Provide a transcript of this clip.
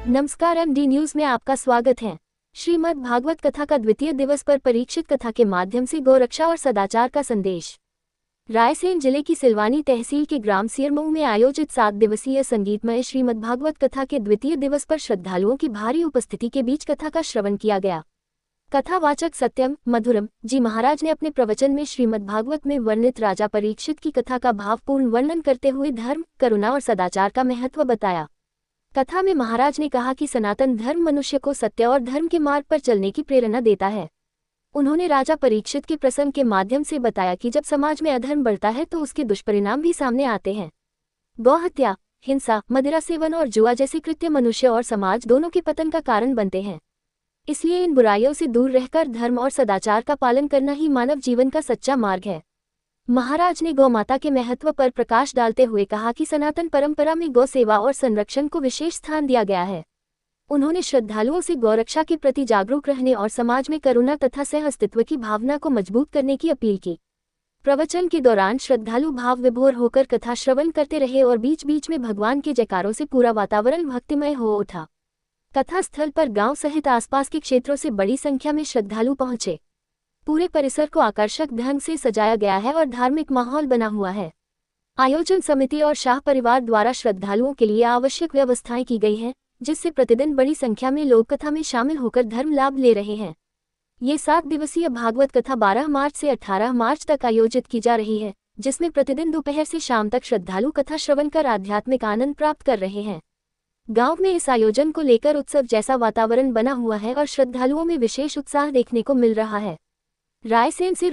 नमस्कार, MD news में आपका स्वागत है। श्रीमद् भागवत कथा का द्वितीय दिवस पर परीक्षित कथा के माध्यम से गौरक्षा और सदाचार का संदेश। रायसेन जिले की सिलवानी तहसील के ग्राम सिरमऊ में आयोजित 7 दिवसीय संगीतमय श्रीमद् भागवत कथा के द्वितीय दिवस पर श्रद्धालुओं की भारी उपस्थिति के बीच कथा का श्रवण किया गया। कथावाचक सत्यम मधुरम जी महाराज ने अपने प्रवचन में श्रीमद् भागवत में वर्णित राजा परीक्षित की कथा का भावपूर्ण वर्णन करते हुए धर्म, करुणा और सदाचार का महत्व बताया। कथा में महाराज ने कहा कि सनातन धर्म मनुष्य को सत्य और धर्म के मार्ग पर चलने की प्रेरणा देता है। उन्होंने राजा परीक्षित के प्रसंग के माध्यम से बताया कि जब समाज में अधर्म बढ़ता है तो उसके दुष्परिणाम भी सामने आते हैं। गौहत्या, हिंसा, मदिरा सेवन और जुआ जैसे कृत्य मनुष्य और समाज दोनों के पतन का कारण बनते हैं। इसलिए इन बुराइयों से दूर रहकर धर्म और सदाचार का पालन करना ही मानव जीवन का सच्चा मार्ग है। महाराज ने गौ माता के महत्व पर प्रकाश डालते हुए कहा कि सनातन परंपरा में गौ सेवा और संरक्षण को विशेष स्थान दिया गया है। उन्होंने श्रद्धालुओं से गौरक्षा के प्रति जागरूक रहने और समाज में करुणा तथा सह अस्तित्व की भावना को मजबूत करने की अपील की। प्रवचन के दौरान श्रद्धालु भाव विभोर होकर कथा श्रवण करते रहे और बीच बीच में भगवान के जयकारों से पूरा वातावरण भक्तिमय हो उठा। कथा स्थल पर गांव सहित आसपास के क्षेत्रों से बड़ी संख्या में श्रद्धालु पहुंचे। पूरे परिसर को आकर्षक ढंग से सजाया गया है और धार्मिक माहौल बना हुआ है। आयोजन समिति और शाह परिवार द्वारा श्रद्धालुओं के लिए आवश्यक व्यवस्थाएं की गई हैं, जिससे प्रतिदिन बड़ी संख्या में लोग कथा में शामिल होकर धर्म लाभ ले रहे हैं। ये 7 दिवसीय भागवत कथा 12 मार्च से 18 मार्च तक आयोजित की जा रही है, जिसमें प्रतिदिन दोपहर से शाम तक श्रद्धालु कथा श्रवण कर आध्यात्मिक आनंद प्राप्त कर रहे हैं। गांव में इस आयोजन को लेकर उत्सव जैसा वातावरण बना हुआ है और श्रद्धालुओं में विशेष उत्साह देखने को मिल रहा है। रायसेन से